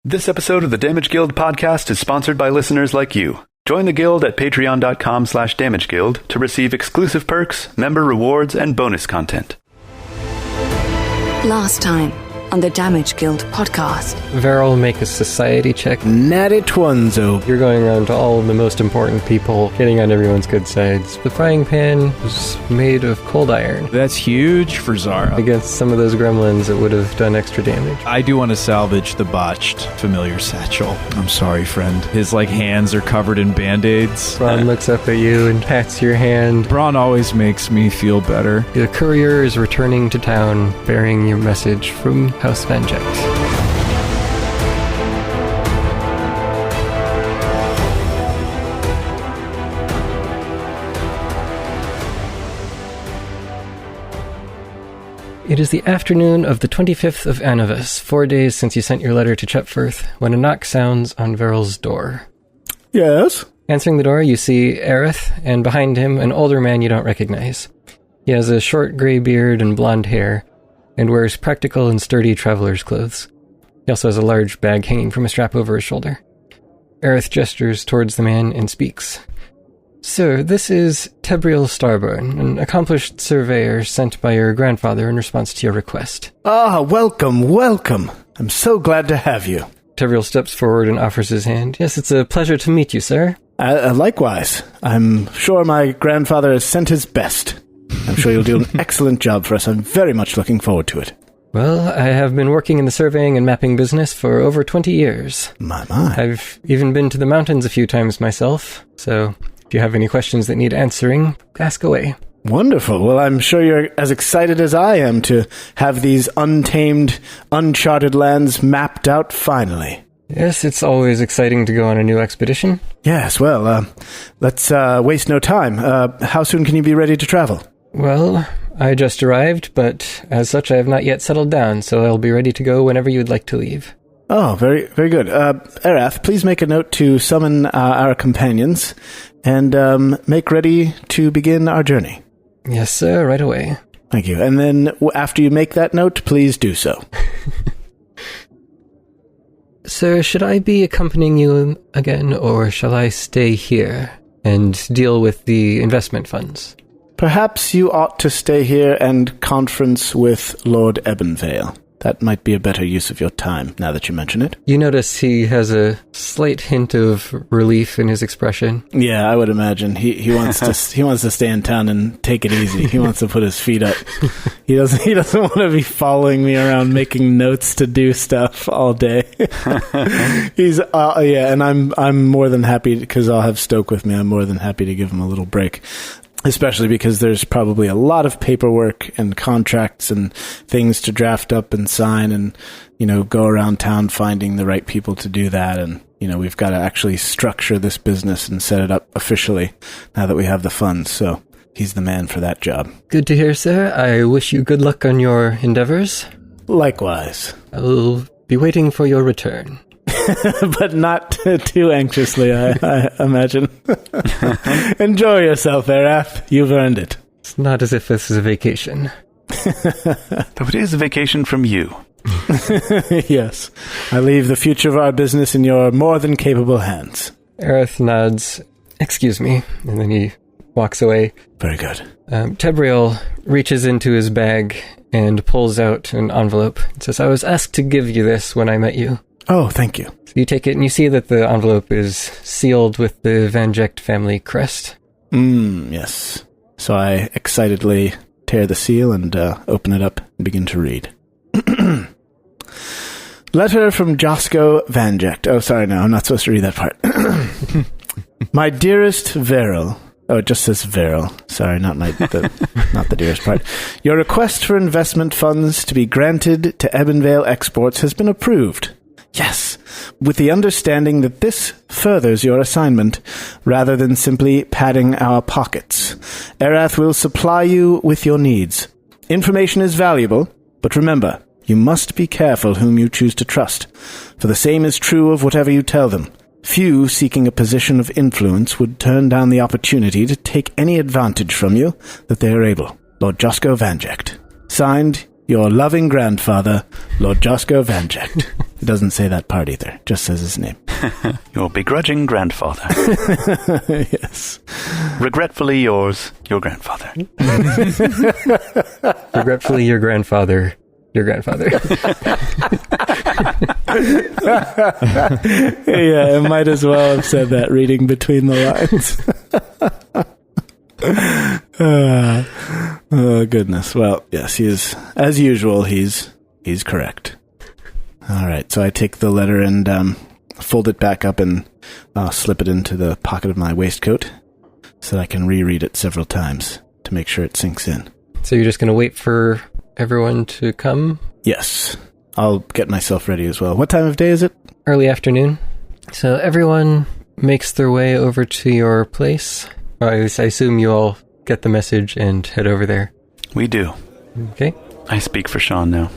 This episode of the Damage Guild podcast is sponsored by listeners like you. Join the guild at patreon.com/damageguild to receive exclusive perks, member rewards, and bonus content. Last time on the Damage Guild podcast. Verrol, make a society check. Natty Twunzo. You're going around to all the most important people, getting on everyone's good sides. The frying pan was made of cold iron. That's huge for Zara. Against some of those gremlins, it would have done extra damage. I do want to salvage the botched familiar satchel. I'm sorry, friend. His, hands are covered in Band-Aids. Braun looks up at you and pats your hand. Braun always makes me feel better. The courier is returning to town, bearing your message from House Vanject. It is the afternoon of the 25th of Annivis, 4 days since you sent your letter to Chepfirth, when a knock sounds on Verrol's door. Yes? Answering the door, you see Aerith, and behind him, an older man you don't recognize. He has a short gray beard and blonde hair, and wears practical and sturdy traveler's clothes. He also has a large bag hanging from a strap over his shoulder. Aerith gestures towards the man and speaks. Sir, this is Tebriel Starburn, an accomplished surveyor sent by your grandfather in response to your request. Ah, welcome. I'm so glad to have you. Tebriel steps forward and offers his hand. Yes, it's a pleasure to meet you, sir. Likewise. I'm sure my grandfather has sent his best. I'm sure you'll do an excellent job for us. I'm very much looking forward to it. Well, I have been working in the surveying and mapping business for over 20 years. My. I've even been to the mountains a few times myself, so if you have any questions that need answering, ask away. Wonderful. Well, I'm sure you're as excited as I am to have these untamed, uncharted lands mapped out finally. Yes, it's always exciting to go on a new expedition. Yes, well, let's waste no time. How soon can you be ready to travel? Well, I just arrived, but as such I have not yet settled down, so I'll be ready to go whenever you'd like to leave. Oh, very, very good. Arath, please make a note to summon our companions and make ready to begin our journey. Yes, sir, right away. Thank you. And then after you make that note, please do so. Sir, should I be accompanying you again, or shall I stay here and deal with the investment funds? Perhaps you ought to stay here and conference with Lord Ebonvale. That might be a better use of your time, now that you mention it. You notice he has a slight hint of relief in his expression. Yeah, I would imagine. He wants to stay in town and take it easy. He wants to put his feet up. He doesn't want to be following me around making notes to do stuff all day. He's and I'm more than happy, because I'll have Stoke with me. I'm more than happy to give him a little break. Especially because there's probably a lot of paperwork and contracts and things to draft up and sign and, go around town finding the right people to do that. And, we've got to actually structure this business and set it up officially now that we have the funds. So he's the man for that job. Good to hear, sir. I wish you good luck on your endeavors. Likewise. I will be waiting for your return. But not too anxiously, I imagine. Enjoy yourself, Arath. You've earned it. It's not as if this is a vacation. Though it is a vacation from you. Yes. I leave the future of our business in your more than capable hands. Aerith nods. Excuse me. And then he walks away. Very good. Tebriel reaches into his bag and pulls out an envelope. It says, I was asked to give you this when I met you. Oh, thank you. So you take it and you see that the envelope is sealed with the Vanject family crest. Yes. So I excitedly tear the seal and open it up and begin to read. Letter from Josco Vanject. Oh, sorry, no, I'm not supposed to read that part. My dearest Verrol. Oh, it just says Verrol. Sorry, not the dearest part. Your request for investment funds to be granted to Ebonvale Exports has been approved. Yes, with the understanding that this furthers your assignment, rather than simply padding our pockets. Arath will supply you with your needs. Information is valuable, but remember, you must be careful whom you choose to trust, for the same is true of whatever you tell them. Few seeking a position of influence would turn down the opportunity to take any advantage from you that they are able. Lord Josco Vanject. Signed, your loving grandfather, Lord Josco Vanject. It doesn't say that part either. It just says his name. Your begrudging grandfather. Yes. Regretfully yours, your grandfather. Regretfully, your grandfather. Your grandfather. Yeah, I might as well have said that reading between the lines. Oh, goodness. Well, yes, he is, as usual, he's correct. All right, so I take the letter and fold it back up and slip it into the pocket of my waistcoat so that I can reread it several times to make sure it sinks in. So you're just going to wait for everyone to come? Yes. I'll get myself ready as well. What time of day is it? Early afternoon. So everyone makes their way over to your place. I assume you all get the message and head over there. We do. Okay. I speak for Sean now.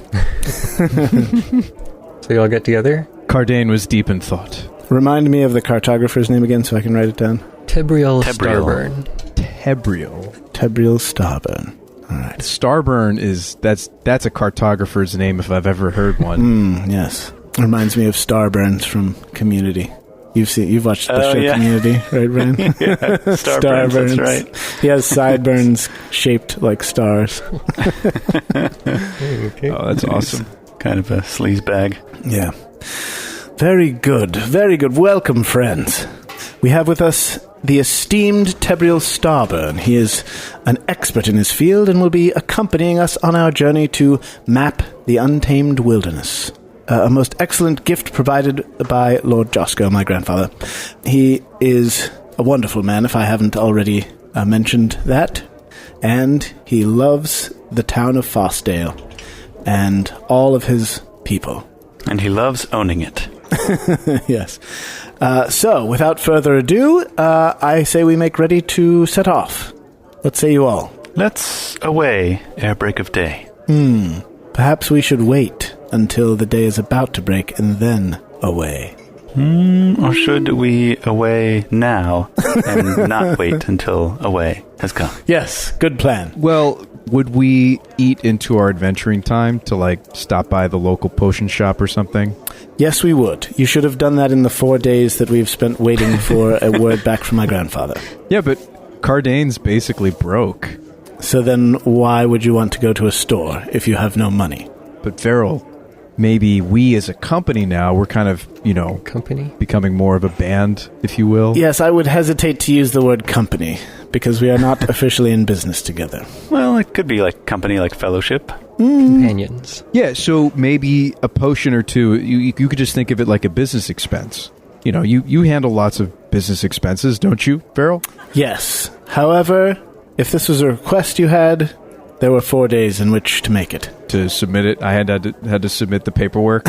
So you all get together? Kardain was deep in thought. Remind me of the cartographer's name again so I can write it down. Tebriel Starburn. Tebriel Starburn. All right. Starburn that's a cartographer's name if I've ever heard one. Yes. Reminds me of Starburns from Community. You've watched the show Community, right, Brian? Yeah, Starburns, that's right. He has sideburns shaped like stars. Okay. Oh, that's awesome. Kind of a sleaze bag. Yeah. Very good. Very good. Welcome, friends. We have with us the esteemed Tebriel Starburn. He is an expert in his field and will be accompanying us on our journey to map the untamed wilderness. A most excellent gift provided by Lord Josco, my grandfather. He is a wonderful man, if I haven't already mentioned that. And he loves the town of Fosdale and all of his people. And he loves owning it. Yes. So, without further ado, I say we make ready to set off. What say you all? Let's away ere break of day. Perhaps we should wait until the day is about to break and then away. Or should we away now and not wait until away has come? Yes, good plan. Well, would we eat into our adventuring time to, stop by the local potion shop or something? Yes, we would. You should have done that in the 4 days that we've spent waiting for a word back from my grandfather. Yeah, but Kardain's basically broke. So then why would you want to go to a store if you have no money? But Verrol, maybe we as a company now, we're kind of, Company? becoming more of a band, if you will. Yes, I would hesitate to use the word company, because we are not officially in business together. Well, it could be like company, like fellowship. Companions. Yeah, so maybe a potion or two, you could just think of it like a business expense. You handle lots of business expenses, don't you, Verrol? Yes. However, if this was a request you had, there were 4 days in which to make it. To submit it, I had to submit the paperwork.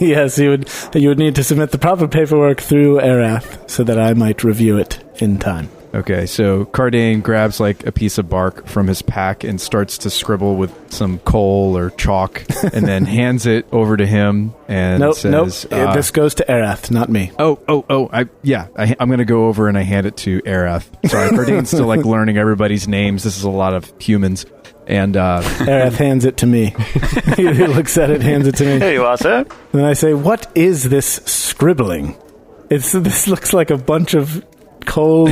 Yes, you would need to submit the proper paperwork through Arath so that I might review it in time. Okay, so Kardain grabs a piece of bark from his pack and starts to scribble with some coal or chalk, and then hands it over to him and says, Nope. This goes to Arath, not me. I'm going to go over and I hand it to Arath. Sorry, Kardain's still learning everybody's names. This is a lot of humans. And Arath hands it to me. He looks at it, hands it to me. Hey, Wassa. And I say, what is this scribbling? This looks like a bunch of coal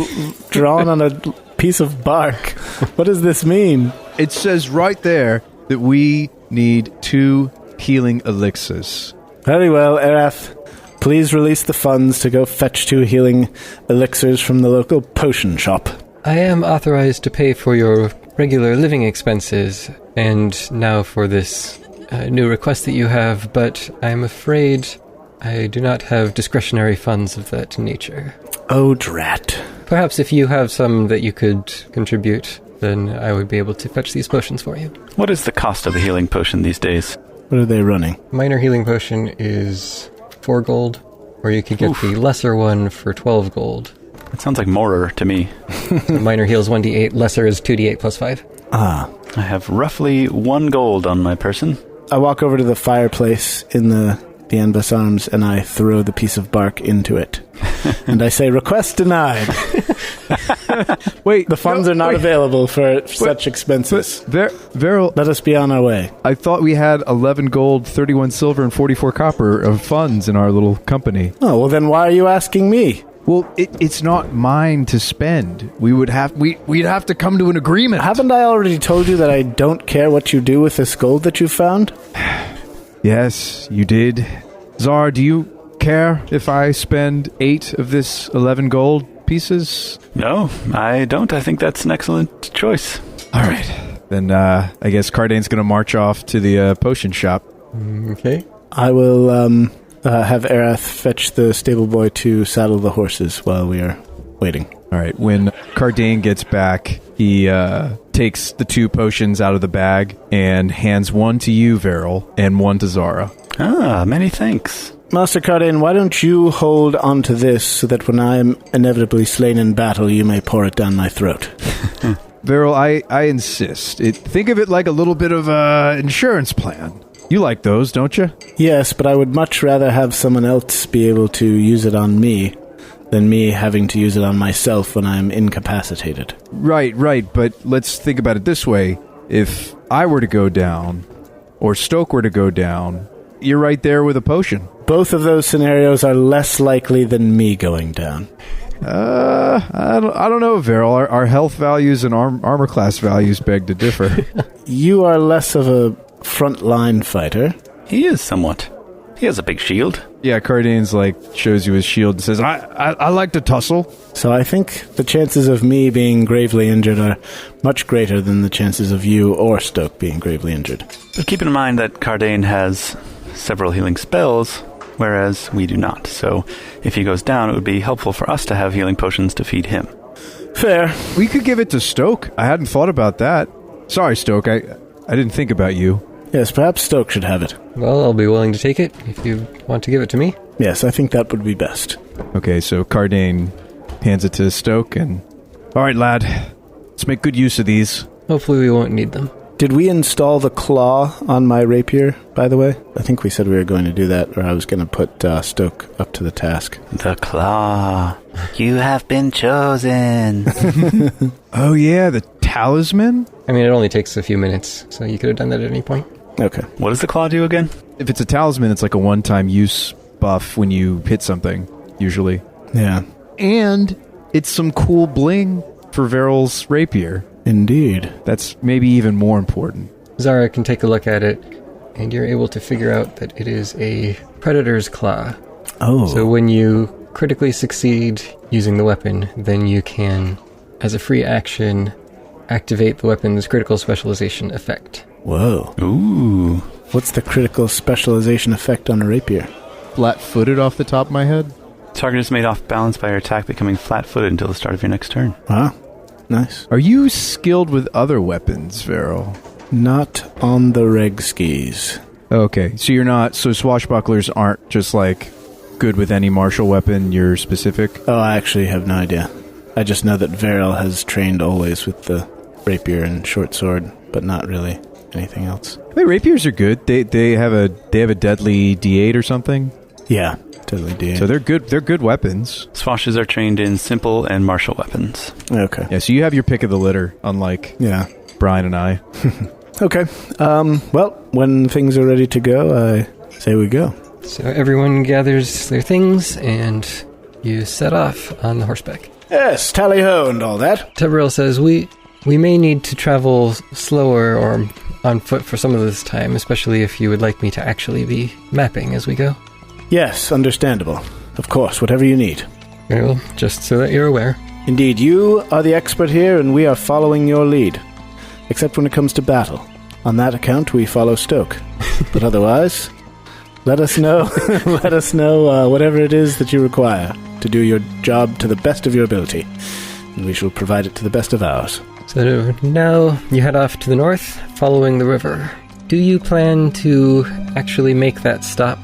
drawn on a piece of bark. What does this mean? It says right there that we need 2 healing elixirs. Very well, Arath. Please release the funds to go fetch 2 healing elixirs from the local potion shop. I am authorized to pay for your regular living expenses, and now for this new request that you have, but I'm afraid I do not have discretionary funds of that nature. Oh, drat. Perhaps if you have some that you could contribute, then I would be able to fetch these potions for you. What is the cost of a healing potion these days? What are they running? Minor healing potion is 4 gold, or you could get the lesser one for 12 gold. That sounds like Morer to me. So minor heals 1d8, lesser is 2d8 plus 5. Ah. I have roughly 1 gold on my person. I walk over to the fireplace in the Anbus Arms and I throw the piece of bark into it. And I say, request denied. Wait, The funds are not available for such expenses. Verrol, Let us be on our way. I thought we had 11 gold, 31 silver, and 44 copper of funds in our little company. Oh, well then why are you asking me? Well, it's not mine to spend. We'd have to come to an agreement. Haven't I already told you that I don't care what you do with this gold that you found? Yes, you did. Zara, do you care if I spend 8 of this 11 gold pieces? No, I don't. I think that's an excellent choice. All right. Then I guess Kardain's going to march off to the potion shop. Okay. I will have Arath fetch the stable boy to saddle the horses while we are waiting. All right. When Kardain gets back, he takes the 2 potions out of the bag and hands one to you, Verrol, and one to Zara. Ah, many thanks. Master Kardain, why don't you hold on to this so that when I am inevitably slain in battle, you may pour it down my throat? Verrol, I insist. Think of it like a little bit of an insurance plan. You like those, don't you? Yes, but I would much rather have someone else be able to use it on me than me having to use it on myself when I'm incapacitated. Right, but let's think about it this way. If I were to go down, or Stoke were to go down, you're right there with a potion. Both of those scenarios are less likely than me going down. I don't know, Verrol. Our health values and armor class values beg to differ. You are less of a frontline fighter. He is somewhat. He has a big shield. Yeah, Kardain's shows you his shield and says, I like to tussle. So I think the chances of me being gravely injured are much greater than the chances of you or Stoke being gravely injured. But keep in mind that Kardain has several healing spells, whereas we do not. So if he goes down, it would be helpful for us to have healing potions to feed him. Fair. We could give it to Stoke. I hadn't thought about that. Sorry, Stoke. I didn't think about you. Yes, perhaps Stoke should have it. Well, I'll be willing to take it if you want to give it to me. Yes, I think that would be best. Okay, so Kardain hands it to Stoke and... All right, lad. Let's make good use of these. Hopefully we won't need them. Did we install the claw on my rapier, by the way? I think we said we were going to do that, or I was going to put Stoke up to the task. The claw. You have been chosen. Oh, yeah, the talisman? I mean, it only takes a few minutes, so you could have done that at any point. Okay. What does the claw do again? If it's a talisman, it's like a one-time use buff when you hit something, usually. Yeah. And it's some cool bling for Verrol's rapier. Indeed. That's maybe even more important. Zara can take a look at it, and you're able to figure out that it is a predator's claw. Oh. So when you critically succeed using the weapon, then you can, as a free action, activate the weapon's critical specialization effect. Whoa. Ooh. What's the critical specialization effect on a rapier? Flat-footed off the top of my head? Target is made off balance by your attack, becoming flat-footed until the start of your next turn. Wow. Nice. Are you skilled with other weapons, Verrol? Not on the reg skis. Okay, so you're not... So swashbucklers aren't just, good with any martial weapon, you're specific? Oh, I actually have no idea. I just know that Verrol has trained always with the rapier and short sword, but not really anything else. I mean, rapiers are good. They have a deadly D8 or something? Yeah, deadly D8. So they're good weapons. Swashes are trained in simple and martial weapons. Okay. Yeah, so you have your pick of the litter, unlike Brian and I. Okay. Well, when things are ready to go, I say we go. So everyone gathers their things, and you set off on the horseback. Yes, tally-ho and all that. Verrol says, we may need to travel slower or on foot for some of this time, especially if you would like me to actually be mapping as we go. Yes, understandable. Of course, whatever you need. Very well, just so that you're aware. Indeed, you are the expert here, and we are following your lead. Except when it comes to battle. On that account, we follow Stoke. But otherwise, let us know. Let us know whatever it is that you require to do your job to the best of your ability. And we shall provide it to the best of ours. So now you head off to the north, following the river. Do you plan to actually make that stop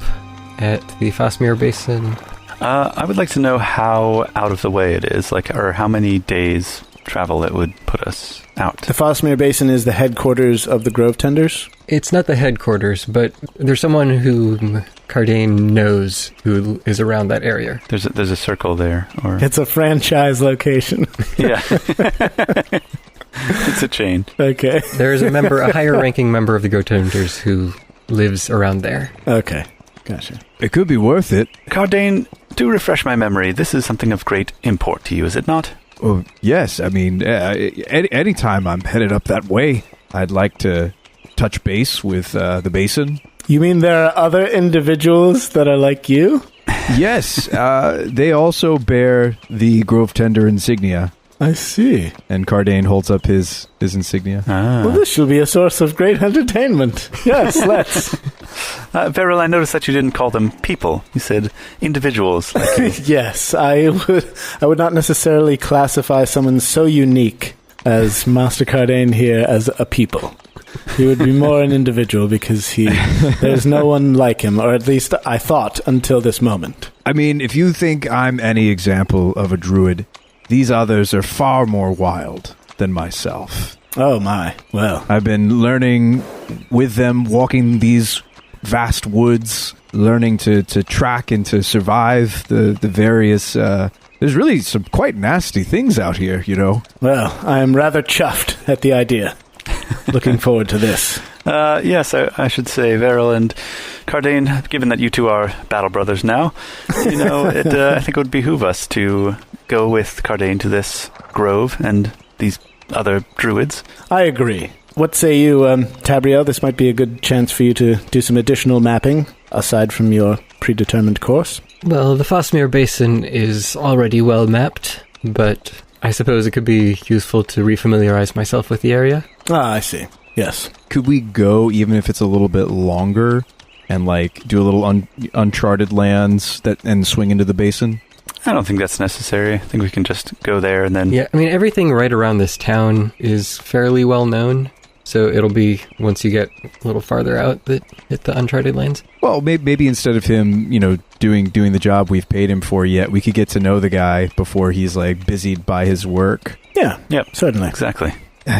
at the Fosmere Basin? I would like to know how out of the way it is, or how many days travel that would put us out. The Fosmere Basin is the headquarters of the Grove Tenders? It's not the headquarters, but there's someone who Kardain knows who is around that area. There's a circle there. Or It's a franchise location. Yeah. It's a chain. Okay. There is a higher-ranking member of the Grove Tenders who lives around there. Okay. Gotcha. It could be worth it. Kardain, do refresh my memory. This is something of great import to you, is it not? Oh, yes. I mean, anytime I'm headed up that way, I'd like to touch base with the basin. You mean there are other individuals that are like you? Yes. They also bear the Grove Tender insignia. I see. And Kardain holds up his insignia. Well, this shall be a source of great entertainment. Yes, let's. Verrol, I noticed that you didn't call them people. You said individuals like you. Yes, I would not necessarily classify someone so unique as Master Kardain here as a people. He would be more an individual because there's no one like him, or at least I thought until this moment. I mean, if you think I'm any example of a druid, these others are far more wild than myself. Oh my, well. I've been learning with them, walking these vast woods, learning to track and to survive the various... there's really some quite nasty things out here, you know. Well, I am rather chuffed at the idea. Looking forward to this. Yes, I should say, Verrol and Kardain, given that you two are battle brothers now, you know, I think it would behoove us to go with Kardain to this grove and these other druids. I agree. What say you, Tabrio? This might be a good chance for you to do some additional mapping, aside from your predetermined course. Well, the Fosmere Basin is already well mapped, but I suppose it could be useful to refamiliarize myself with the area. Ah, I see. Yes. Could we go, even if it's a little bit longer, and do a little uncharted lands and swing into the basin? I don't think that's necessary. I think we can just go there and then... Yeah, I mean, everything right around this town is fairly well known, so it'll be once you get a little farther out that hit the uncharted lands. Well, maybe instead of him, doing the job we've paid him for yet, we could get to know the guy before he's, busied by his work. Yeah, certainly. Exactly.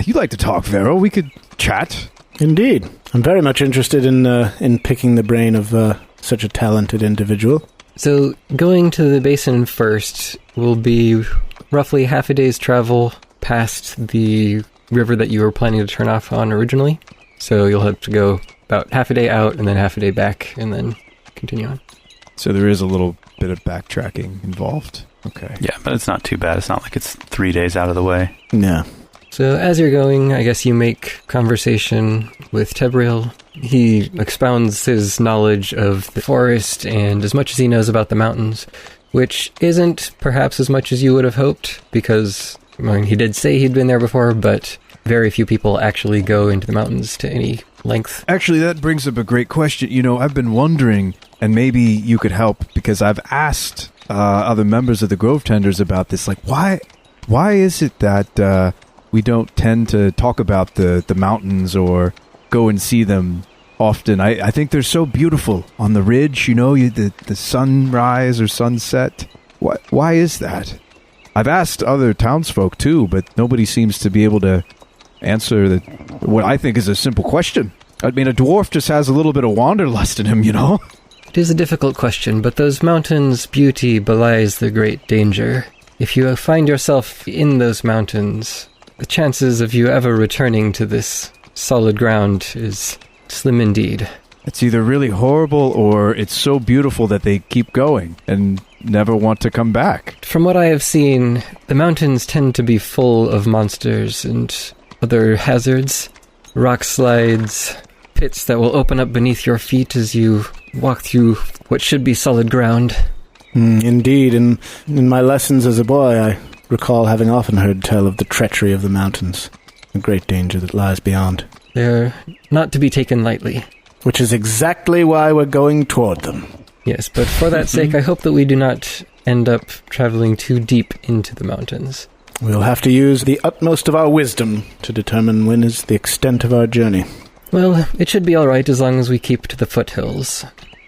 You'd like to talk, Verrol. We could chat. Indeed. I'm very much interested in picking the brain of such a talented individual. So, going to the basin first will be roughly half a day's travel past the river that you were planning to turn off on originally. So you'll have to go about half a day out and then half a day back and then continue on. So there is a little bit of backtracking involved. Okay. Yeah, but it's not too bad. It's not like it's 3 days out of the way. Yeah. So as you're going, I guess you make conversation with Tebril. He expounds his knowledge of the forest and as much as he knows about the mountains, which isn't perhaps as much as you would have hoped, because he did say he'd been there before, but very few people actually go into the mountains to any length. Actually, that brings up a great question. I've been wondering, and maybe you could help, because I've asked other members of the Grove Tenders about this. Why is it that we don't tend to talk about the mountains or go and see them often? I think they're so beautiful on the ridge, the sunrise or sunset. Why is that? I've asked other townsfolk too, but nobody seems to be able to answer what I think is a simple question. I mean, a dwarf just has a little bit of wanderlust in him, It is a difficult question, but those mountains' beauty belies the great danger. If you find yourself in those mountains, the chances of you ever returning to this solid ground is slim indeed. It's either really horrible or it's so beautiful that they keep going and never want to come back. From what I have seen, the mountains tend to be full of monsters and other hazards. Rock slides, pits that will open up beneath your feet as you walk through what should be solid ground. Indeed. In my lessons as a boy, I recall having often heard tell of the treachery of the mountains, the great danger that lies beyond. They're not to be taken lightly. Which is exactly why we're going toward them. Yes, but for that sake, I hope that we do not end up traveling too deep into the mountains. We'll have to use the utmost of our wisdom to determine when is the extent of our journey. Well, it should be all right as long as we keep to the foothills.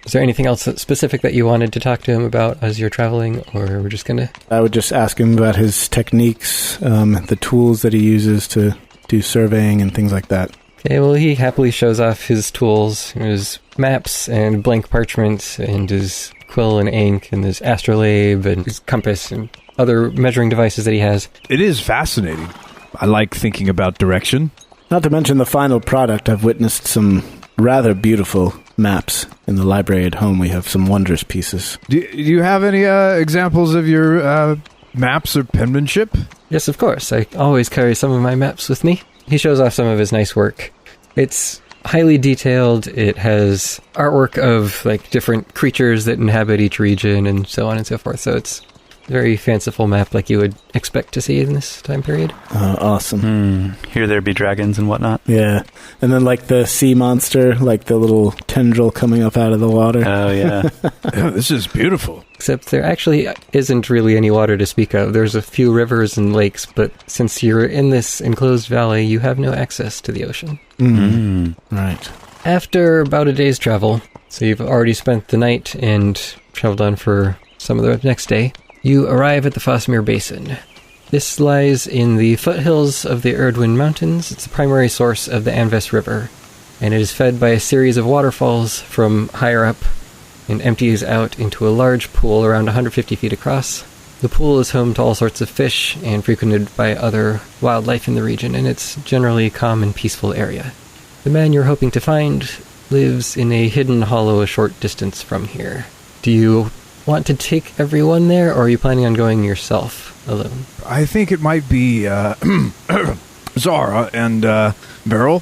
Is there anything else specific that you wanted to talk to him about as you're traveling, or we're just going to... I would just ask him about his techniques, the tools that he uses to do surveying and things like that. Okay, well, he happily shows off his tools, his maps and blank parchment, and his quill and ink, and his astrolabe, and his compass, and other measuring devices that he has. It is fascinating. I like thinking about direction. Not to mention the final product. I've witnessed some rather beautiful maps in the library at home. We have some wondrous pieces. Do you have any examples of your maps or penmanship? Yes, of course. I always carry some of my maps with me. He shows off some of his nice work. It's highly detailed. It has artwork of like different creatures that inhabit each region and so on and so forth. So it's a very fanciful map like you would expect to see in this time period. Oh, awesome. Here there be dragons and whatnot. Yeah. And then like the sea monster, like the little tendril coming up out of the water. Oh, yeah. Yeah, this is beautiful. Except there actually isn't really any water to speak of. There's a few rivers and lakes, but since you're in this enclosed valley, you have no access to the ocean. Right. After about a day's travel, so you've already spent the night and traveled on for some of the next day, you arrive at the Fosmere Basin. This lies in the foothills of the Erdwin Mountains. It's the primary source of the Anves River, and it is fed by a series of waterfalls from higher up and empties out into a large pool around 150 feet across. The pool is home to all sorts of fish and frequented by other wildlife in the region, and it's generally a calm and peaceful area. The man you're hoping to find lives in a hidden hollow a short distance from here. Do you want to take everyone there, or are you planning on going yourself alone? I think it might be Zara and Verrol.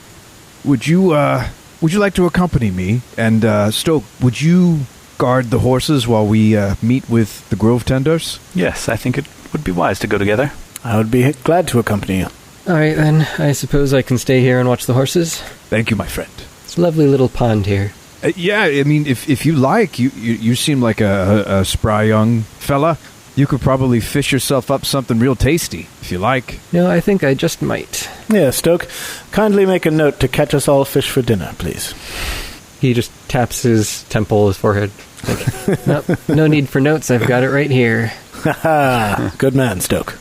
Would you like to accompany me? And Stoke, would you guard the horses while we meet with the Grove Tenders? Yes, I think it would be wise to go together. I would be glad to accompany you. All right, then. I suppose I can stay here and watch the horses. Thank you, my friend. It's a lovely little pond here. Yeah, I mean, if you like, you seem like a spry young fella. You could probably fish yourself up something real tasty, if you like. No, I think I just might. Yeah, Stoke, kindly make a note to catch us all fish for dinner, please. He just taps his temple, his forehead. Like, nope, no need for notes. I've got it right here. Ha! Good man, Stoke.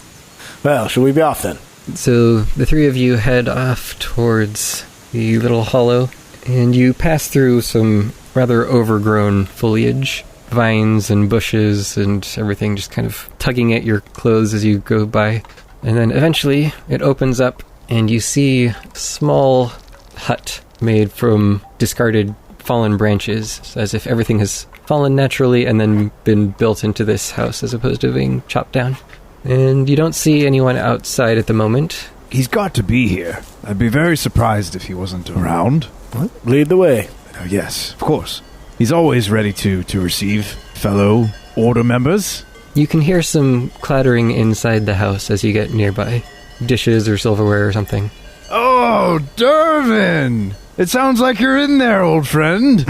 Well, shall we be off then? So the three of you head off towards the little hollow, and you pass through some rather overgrown foliage, vines and bushes and everything just kind of tugging at your clothes as you go by. And then eventually it opens up, and you see a small hut made from discarded fallen branches, as if everything has fallen naturally and then been built into this house as opposed to being chopped down. And you don't see anyone outside at the moment. He's got to be here. I'd be very surprised if he wasn't around. What? Lead the way. Yes, of course. He's always ready to receive fellow order members. You can hear some clattering inside the house as you get nearby. Dishes or silverware or something. Oh, Dervin! It sounds like you're in there, old friend.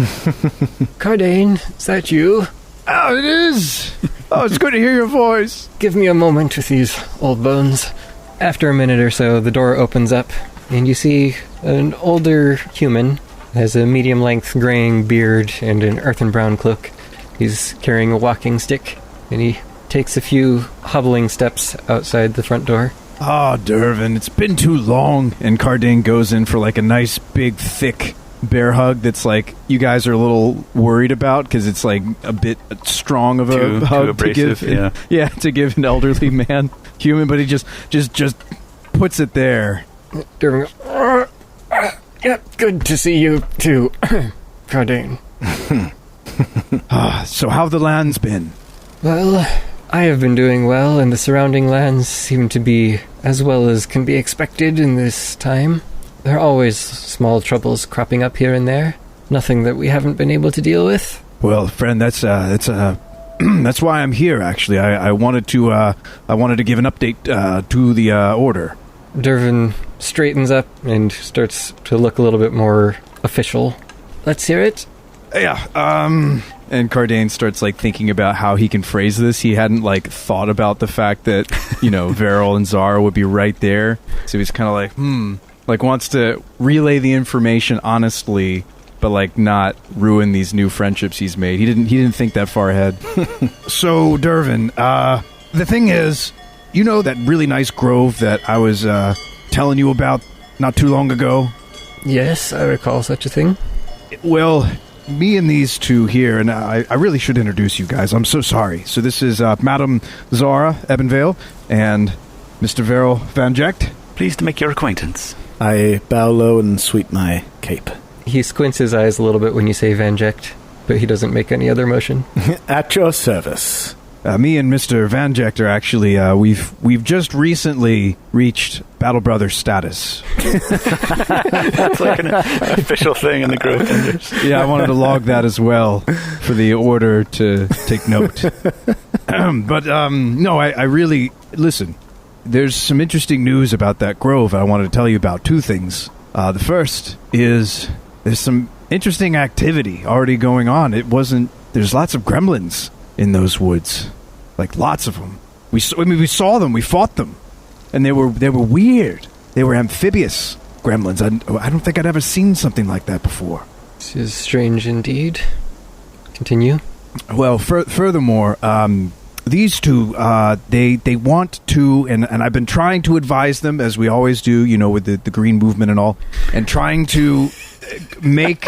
Kardain, is that you? Oh, it is! Oh, it's good to hear your voice. Give me a moment with these old bones. After a minute or so, the door opens up, and you see an older human. Has a medium-length graying beard and an earthen brown cloak. He's carrying a walking stick, and he takes a few hobbling steps outside the front door. Ah, Dervin, it's been too long. And Kardain goes in for like a nice, big, thick bear hug that's like you guys are a little worried about because it's like a bit strong of a hug abrasive, to give. To give an elderly man, human, but he just puts it there. Dervin goes, yep, good to see you too, Kardain. So how've the lands been? Well, I have been doing well, and the surrounding lands seem to be as well as can be expected in this time. There are always small troubles cropping up here and there. Nothing that we haven't been able to deal with. Well, friend, that's that's why I'm here. Actually, I wanted to give an update to the order. Dervin straightens up and starts to look a little bit more official. Let's hear it. Yeah. And Kardain starts like thinking about how he can phrase this. He hadn't like thought about the fact that Verrol and Zara would be right there. So he's kind of like, like wants to relay the information honestly, but like not ruin these new friendships he's made. He didn't think that far ahead. So, Dervin, the thing is, you know that really nice grove that I was telling you about not too long ago? Yes, I recall such a thing. Well, me and these two here, and I really should introduce you guys. I'm so sorry. So this is Madam Zara Ebenvale and Mr. Verrol Van Jecht. Pleased to make your acquaintance. I bow low and sweep my cape. He squints his eyes a little bit when you say Van Jecht, but he doesn't make any other motion. At your service. Me and Mr. Van Jecht are actually, we've just recently reached Battle Brother status. That's like an official thing in the Grove Tenders. Yeah, I wanted to log that as well for the order to take note. No, I really, listen, there's some interesting news about that grove I wanted to tell you about. Two things. The first is there's some interesting activity already going on. There's lots of gremlins in those woods, like lots of them. We saw them, we fought them, and they were weird. They were amphibious gremlins. I don't think I'd ever seen something like that before. This is strange indeed. Continue. Well, furthermore, these two, they want to, and I've been trying to advise them, as we always do, you know, with the green movement and all, and trying to make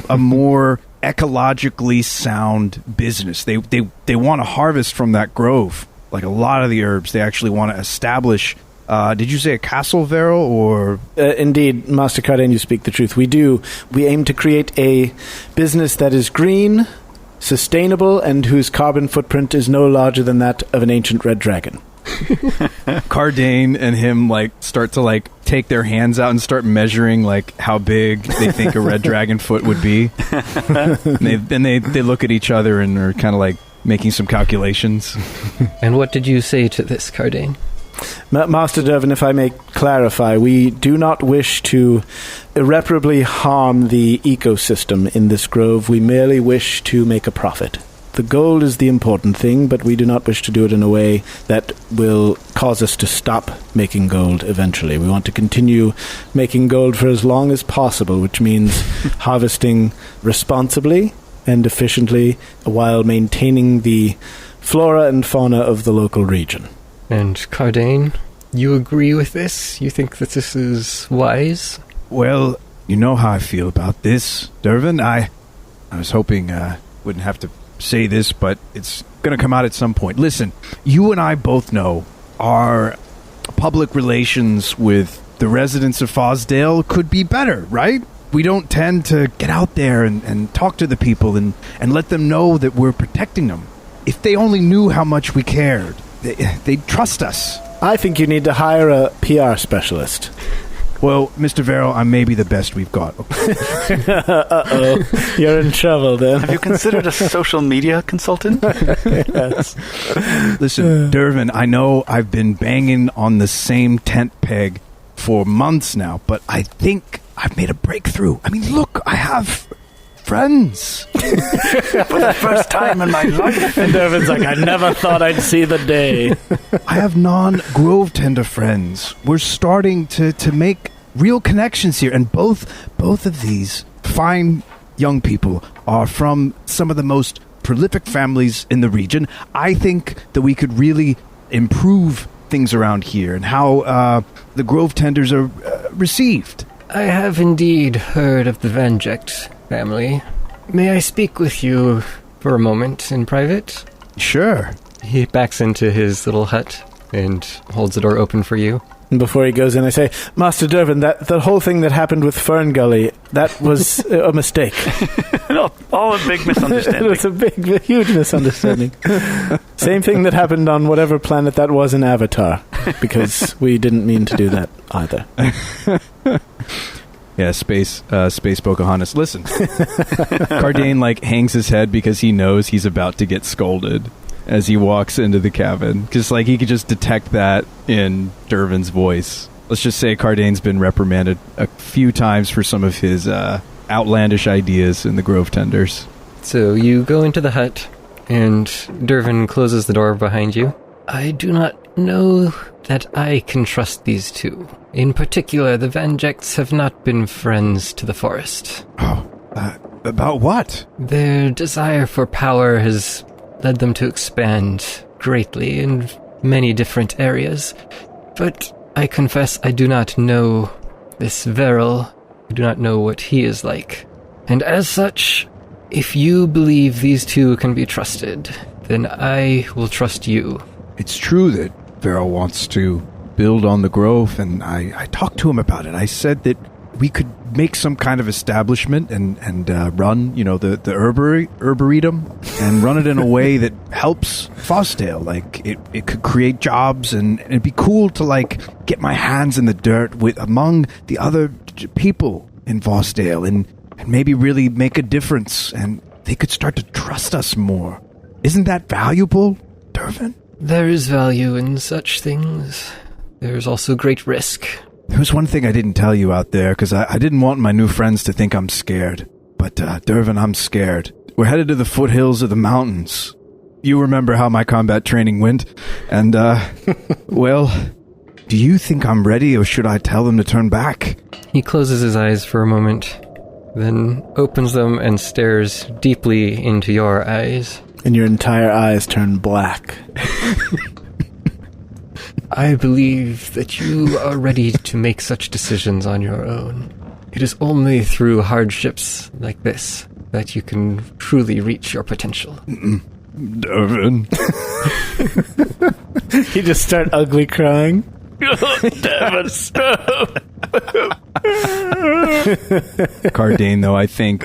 a more ecologically sound business. They want to harvest from that grove, like a lot of the herbs. They actually want to establish. Did you say a castle, Verrol, or? Indeed, Master Kardain, you speak the truth. We do. We aim to create a business that is green, sustainable, and whose carbon footprint is no larger than that of an ancient red dragon. Kardain and him start to take their hands out and start measuring how big they think a red dragon foot would be. And they look at each other and are kind of making some calculations. And what did you say to this, Kardain? Master Dervin, if I may clarify, we do not wish to irreparably harm the ecosystem in this grove. We merely wish to make a profit. The gold is the important thing, but we do not wish to do it in a way that will cause us to stop making gold eventually. We want to continue making gold for as long as possible, which means harvesting responsibly and efficiently while maintaining the flora and fauna of the local region. And Kardain, you agree with this? You think that this is wise? Well, you know how I feel about this, Dervin. I was hoping I wouldn't have to say this, but it's going to come out at some point. Listen, you and I both know our public relations with the residents of Fosdale could be better, right? We don't tend to get out there and talk to the people and let them know that we're protecting them. If they only knew how much we cared, they'd trust us. I think you need to hire a PR specialist. Well, Mr. Verrol, I may be the best we've got. Uh-oh. You're in trouble, then. Have you considered a social media consultant? Yes. Listen, Dervin, I know I've been banging on the same tent peg for months now, but I think I've made a breakthrough. I mean, look, I have friends. For the first time in my life. And Dervin's like, I never thought I'd see the day. I have non-Grove Tender friends. We're starting to make real connections here, and both of these fine young people are from some of the most prolific families in the region. I think that we could really improve things around here and how the Grove Tenders are received. I have indeed heard of the Van Jecht family. May I speak with you for a moment in private? Sure. He backs into his little hut and holds the door open for you. And before he goes in, I say, Master Dervin, the whole thing that happened with Fern Gully, that was a mistake. All a big misunderstanding. It was a huge misunderstanding. Same thing that happened on whatever planet that was in Avatar, because we didn't mean to do that either. Yeah, space Pocahontas. Listen, Kardain hangs his head because he knows he's about to get scolded as he walks into the cabin. Just he could just detect that in Dervin's voice. Let's just say Kardain's been reprimanded a few times for some of his outlandish ideas in the Grove Tenders. So you go into the hut, and Dervin closes the door behind you. I do not know that I can trust these two. In particular, the Van Jechts have not been friends to the forest. Oh, About what? Their desire for power has led them to expand greatly in many different areas. But I confess I do not know this Verrol. I do not know what he is like. And as such, if you believe these two can be trusted, then I will trust you. It's true that Verrol wants to build on the grove, and I talked to him about it. I said that we could make some kind of establishment and run, the arboretum, and run it in a way that helps Fosdale. Like, it could create jobs, and it'd be cool to, get my hands in the dirt among the other people in Fosdale, and maybe really make a difference, and they could start to trust us more. Isn't that valuable, Dervin? There is value in such things. There is also great risk. There was one thing I didn't tell you out there, because I didn't want my new friends to think I'm scared. But, Dervin, I'm scared. We're headed to the foothills of the mountains. You remember how my combat training went? And, well, do you think I'm ready, or should I tell them to turn back? He closes his eyes for a moment, then opens them and stares deeply into your eyes. And your entire eyes turn black. I believe that you are ready to make such decisions on your own. It is only through hardships like this that you can truly reach your potential. Dervin. He just start ugly crying. Kardain, though, I think,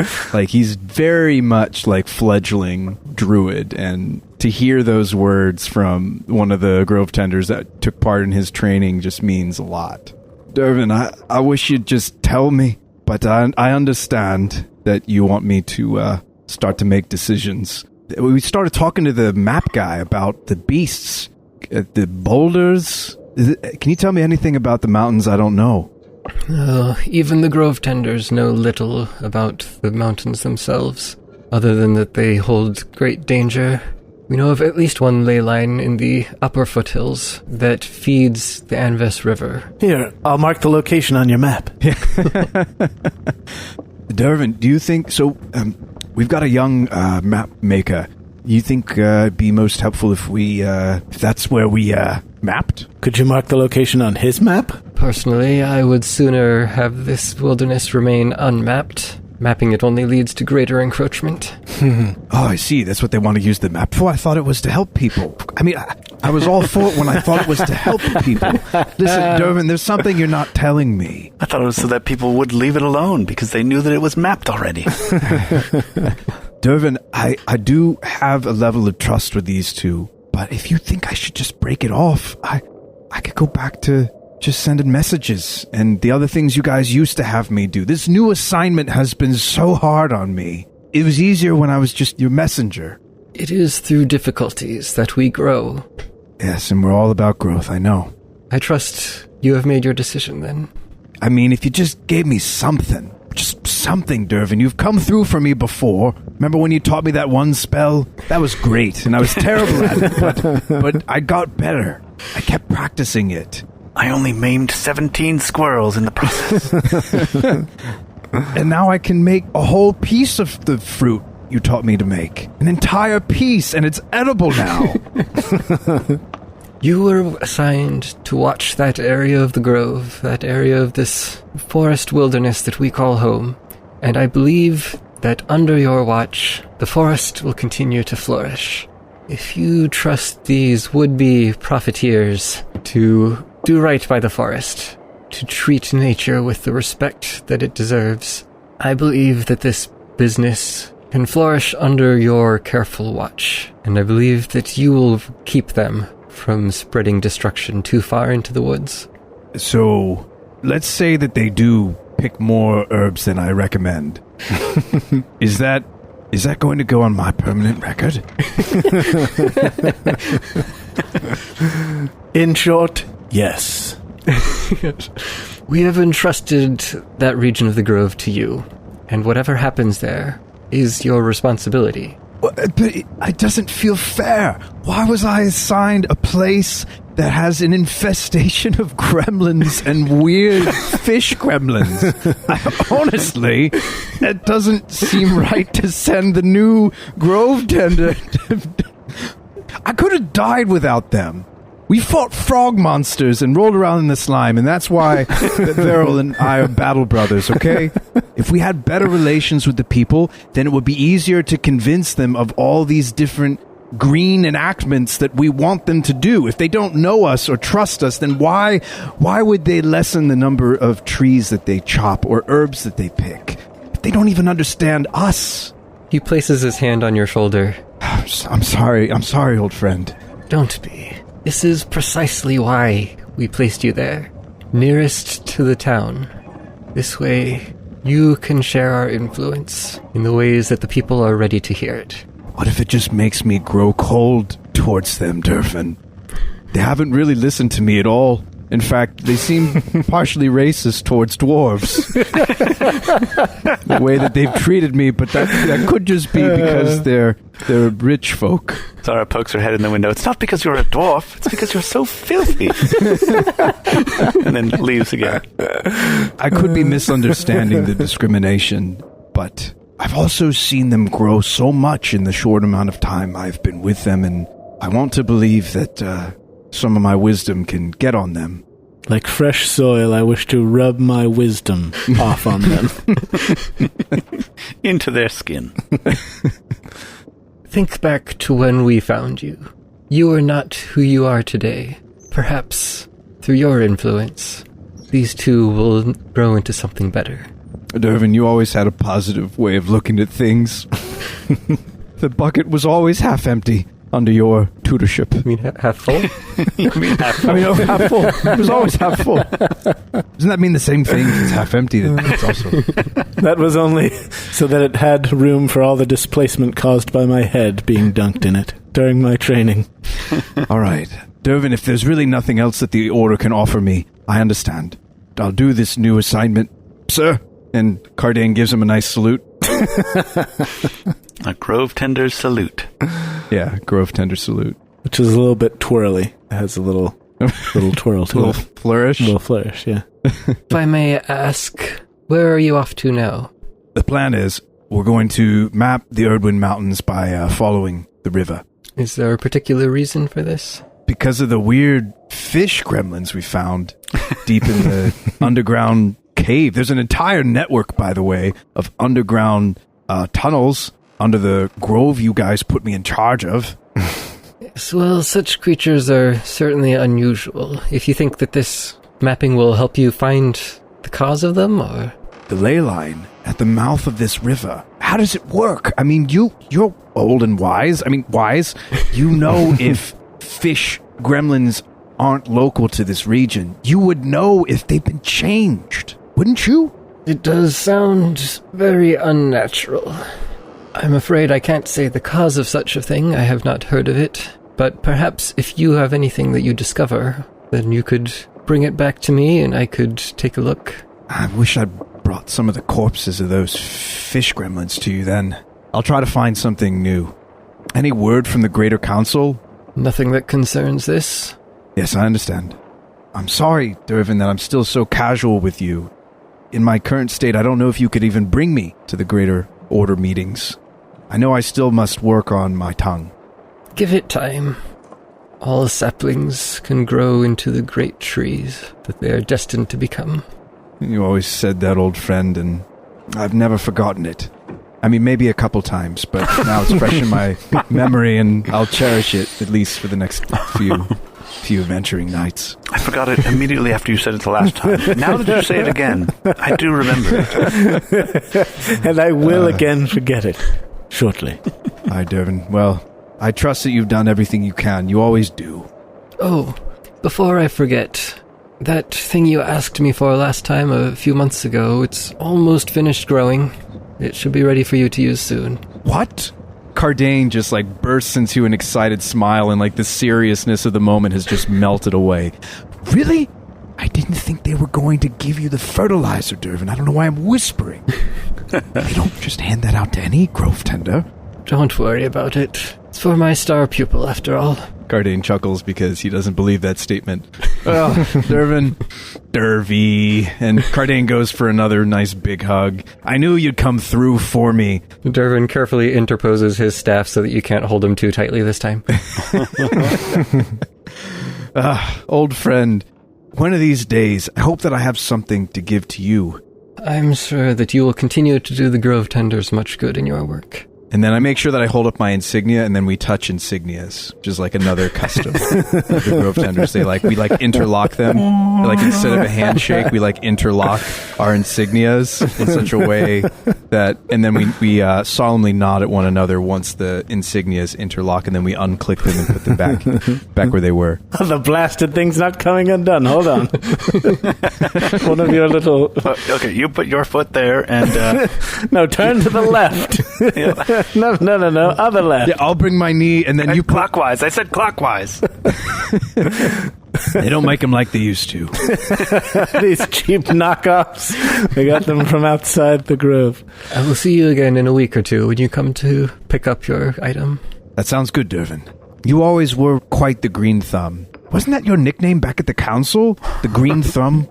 he's very much like fledgling druid, and to hear those words from one of the grove tenders that took part in his training just means a lot. Dervin, I wish you'd just tell me, but I understand that you want me to start to make decisions. We started talking to the map guy about the beasts, the boulders. Can you tell me anything about the mountains I don't know? Even the grove tenders know little about the mountains themselves, other than that they hold great danger. We know of at least one ley line in the upper foothills that feeds the Anves River. Here, I'll mark the location on your map. Dervin, do you think... So, we've got a young map maker. You think it'd be most helpful if if that's where we mapped? Could you mark the location on his map? Personally, I would sooner have this wilderness remain unmapped. Mapping it only leads to greater encroachment. Oh, I see. That's what they want to use the map for? I thought it was to help people. I mean, I was all for it when I thought it was to help people. Listen, Dervin, there's something you're not telling me. I thought it was so that people would leave it alone because they knew that it was mapped already. Dervin, I do have a level of trust with these two, but if you think I should just break it off, I could go back to just sending messages and the other things you guys used to have me do. This new assignment has been so hard on me. It was easier when I was just your messenger. It is through difficulties that we grow. Yes, and we're all about growth, I know. I trust you have made your decision, then. I mean, if you just gave me something, just something, Dervin. You've come through for me before. Remember when you taught me that one spell? That was great, and I was terrible at it, but I got better. I kept practicing it. I only maimed 17 squirrels in the process. And now I can make a whole piece of the fruit you taught me to make. An entire piece, and it's edible now. You were assigned to watch that area of the grove, that area of this forest wilderness that we call home. And I believe that under your watch, the forest will continue to flourish. If you trust these would-be profiteers to do right by the forest, to treat nature with the respect that it deserves, I believe that this business can flourish under your careful watch, and I believe that you will keep them from spreading destruction too far into the woods. So, let's say that they do pick more herbs than I recommend. Is that going to go on my permanent record? In short, yes. We have entrusted that region of the grove to you, and whatever happens there is your responsibility. But it doesn't feel fair. Why was I assigned a place that has an infestation of gremlins and weird fish gremlins. Honestly, it doesn't seem right to send the new grove tender. I could have died without them. We fought frog monsters and rolled around in the slime, and that's why Verrol and I are battle brothers, okay? If we had better relations with the people, then it would be easier to convince them of all these different green enactments that we want them to do. If they don't know us or trust us, then why would they lessen the number of trees that they chop or herbs that they pick? If they don't even understand us. He places his hand on your shoulder. I'm sorry, old friend. Don't be. This is precisely why we placed you there. Nearest to the town. This way, you can share our influence in the ways that the people are ready to hear it. What if it just makes me grow cold towards them, Durfin? They haven't really listened to me at all. In fact, they seem partially racist towards dwarves. The way that they've treated me, but that could just be because they're rich folk. Zara pokes her head in the window. It's not because you're a dwarf. It's because you're so filthy. And then leaves again. I could be misunderstanding the discrimination, but I've also seen them grow so much in the short amount of time I've been with them, and I want to believe that some of my wisdom can get on them. Like fresh soil, I wish to rub my wisdom off on them. Into their skin. Think back to when we found you. You are not who you are today. Perhaps, through your influence, these two will grow into something better. Dervin, you always had a positive way of looking at things. The bucket was always half empty under your tutorship. You mean half full? You mean half full? I mean, half full. It was always half full. Doesn't that mean the same thing? If it's half empty, it's also... That was only so that it had room for all the displacement caused by my head being dunked in it during my training. All right. Dervin, if there's really nothing else that the Order can offer me, I understand. I'll do this new assignment, sir. And Kardain gives him a nice salute. A grove tender's salute. Yeah, grove tender salute. Which is a little bit twirly. It has a little twirl to Little it. flourish. Little flourish, yeah. If I may ask, where are you off to now? The plan is we're going to map the Erdwin Mountains by following the river. Is there a particular reason for this? Because of the weird fish gremlins we found deep in the underground cave. There's an entire network, by the way, of underground tunnels under the grove you guys put me in charge of. Yes, well, such creatures are certainly unusual. If you think that this mapping will help you find the cause of them, or... The ley line at the mouth of this river. How does it work? I mean, you're old and wise. Wise. You know if fish gremlins aren't local to this region. You would know if they've been changed, wouldn't you? It does sound very unnatural. I'm afraid I can't say the cause of such a thing. I have not heard of it. But perhaps if you have anything that you discover, then you could bring it back to me and I could take a look. I wish I'd brought some of the corpses of those fish gremlins to you then. I'll try to find something new. Any word from the Greater Council? Nothing that concerns this? Yes, I understand. I'm sorry, Dervin, that I'm still so casual with you. In my current state, I don't know if you could even bring me to the Greater Order meetings. I know I still must work on my tongue. Give it time. All saplings can grow into the great trees that they are destined to become. You always said that, old friend, and I've never forgotten it. I mean, maybe a couple times, but now it's fresh in my memory, and I'll cherish it, at least for the next few adventuring nights. I forgot it immediately after you said it the last time. Now that you say it again, I do remember it. And I will again forget it shortly. Hi, Dervin. Well, I trust that you've done everything you can. You always do. Oh, before I forget, that thing you asked me for last time a few months ago, it's almost finished growing. It should be ready for you to use soon. What? Kardain just bursts into an excited smile, and the seriousness of the moment has just melted away. Really? I didn't think they were going to give you the fertilizer, Dervin. I don't know why I'm whispering. You don't just hand that out to any grove tender. Don't worry about it. It's for my star pupil, after all. Kardain chuckles because he doesn't believe that statement. Oh, Dervy. And Kardain goes for another nice big hug. I knew you'd come through for me. Dervin carefully interposes his staff so that you can't hold him too tightly this time. Old friend, one of these days, I hope that I have something to give to you. I'm sure that you will continue to do the Grove Tenders much good in your work. And then I make sure that I hold up my insignia, and then we touch insignias, which is like another custom of the Grove Tenders. We interlock them. Instead of a handshake, we interlock our insignias in such a way that, and then we solemnly nod at one another once the insignias interlock, and then we unclick them and put them back where they were. Oh, the blasted thing's not coming undone. Hold on. One of your little... Okay, you put your foot there and... No, turn to the left. Yeah. No, other left. Yeah, I'll bring my knee, and then you put... Clockwise. I said clockwise. They don't make them like they used to. These cheap knockoffs. We got them from outside the grove. I will see you again in a week or two when you come to pick up your item. That sounds good, Dervin. You always were quite the green thumb. Wasn't that your nickname back at the council? The green thumb?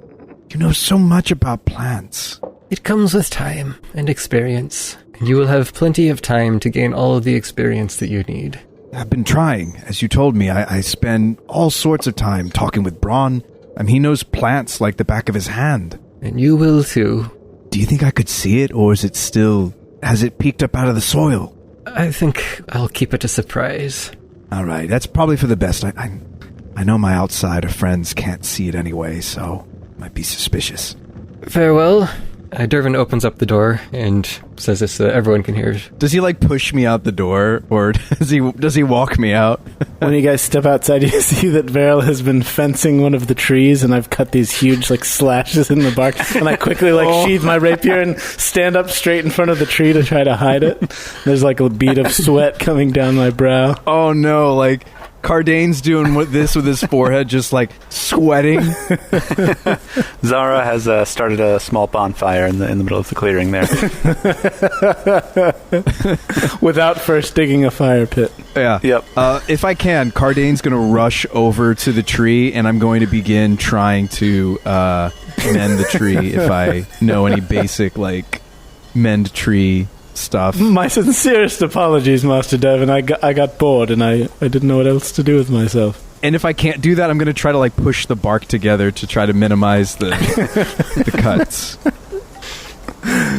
You know so much about plants. It comes with time and experience. And you will have plenty of time to gain all of the experience that you need. I've been trying. As you told me, I spend all sorts of time talking with Braun. He knows plants like the back of his hand. And you will too. Do you think I could see it, or is it still... has it peeked up out of the soil? I think I'll keep it a surprise. All right, that's probably for the best. I know my outsider friends can't see it anyway, so might be suspicious. Farewell. Dervin opens up the door and says this so that everyone can hear. Does he push me out the door, or does he walk me out? When you guys step outside, you see that Verrol has been fencing one of the trees, and I've cut these huge slashes in the bark, and I quickly sheathe my rapier and stand up straight in front of the tree to try to hide it. There's a bead of sweat coming down my brow. Oh no, Kardain's doing this with his forehead, just sweating. Zara has started a small bonfire in the middle of the clearing there. Without first digging a fire pit. Yeah. Yep. If I can, Kardain's going to rush over to the tree, and I'm going to begin trying to mend the tree if I know any basic, mend tree stuff. My sincerest apologies, Master Devin. I got bored and I didn't know what else to do with myself. And if I can't do that, I'm going to try to push the bark together to try to minimize the cuts.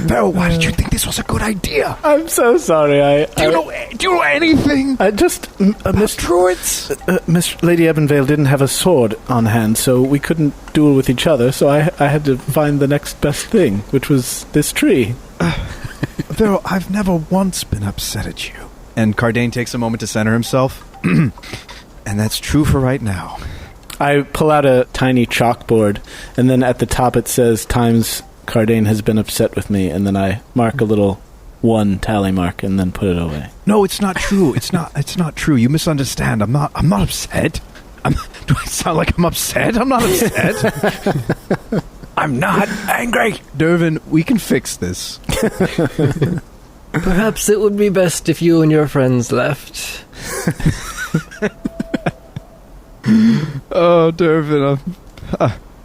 Verrol, why did you think this was a good idea? I'm so sorry. Do you know anything? I just Miss Druids? Miss Lady Ebonvale didn't have a sword on hand, so we couldn't duel with each other. So I had to find the next best thing, which was this tree. Verrol, I've never once been upset at you. And Kardain takes a moment to center himself. And that's true for right now. I pull out a tiny chalkboard, and then at the top it says, times Kardain has been upset with me, and then I mark a little 1 tally mark and then put it away. No, it's not true. It's not true. You misunderstand. I'm not upset. Do I sound like I'm upset? I'm not upset. I'm not angry. Dervin, we can fix this. Perhaps it would be best if you and your friends left. Oh, Dervin,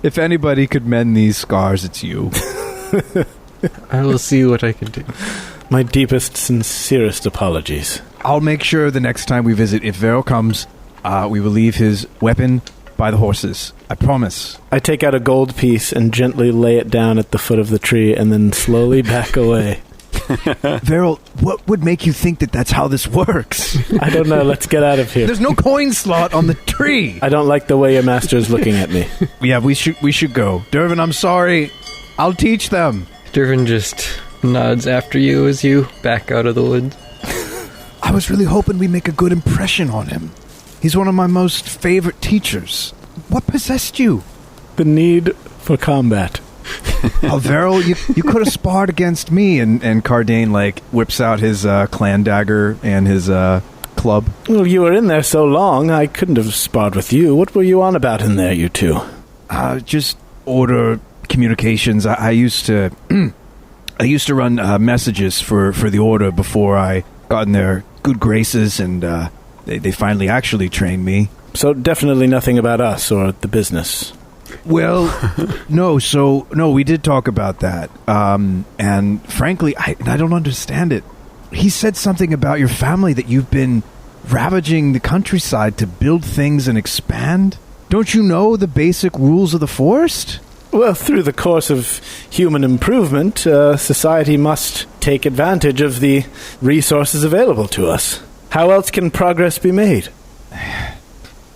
if anybody could mend these scars, it's you. I will see what I can do. My deepest, sincerest apologies. I'll make sure the next time we visit, if Verrol comes, we will leave his weapon by the horses. I promise. I take out a gold piece and gently lay it down at the foot of the tree and then slowly back away. Verrol, what would make you think that that's how this works? I don't know. Let's get out of here. There's no coin slot on the tree. I don't like the way your master is looking at me. Yeah, we should go. Dervin, I'm sorry. I'll teach them. Dervin just nods after you as you back out of the woods. I was really hoping we'd make a good impression on him. He's one of my most favorite teachers. What possessed you? The need for combat. Oh, Verrol, you could have sparred against me. And Kardain, whips out his clan dagger and his club. Well, you were in there so long, I couldn't have sparred with you. What were you on about in there, you two? Just order communications. I used to run messages for the order before I got in their good graces, and they finally actually trained me. So definitely nothing about us or the business. Well, no, we did talk about that. And frankly, I don't understand it. He said something about your family, that you've been ravaging the countryside to build things and expand. Don't you know the basic rules of the forest? Well, through the course of human improvement, society must take advantage of the resources available to us. How else can progress be made?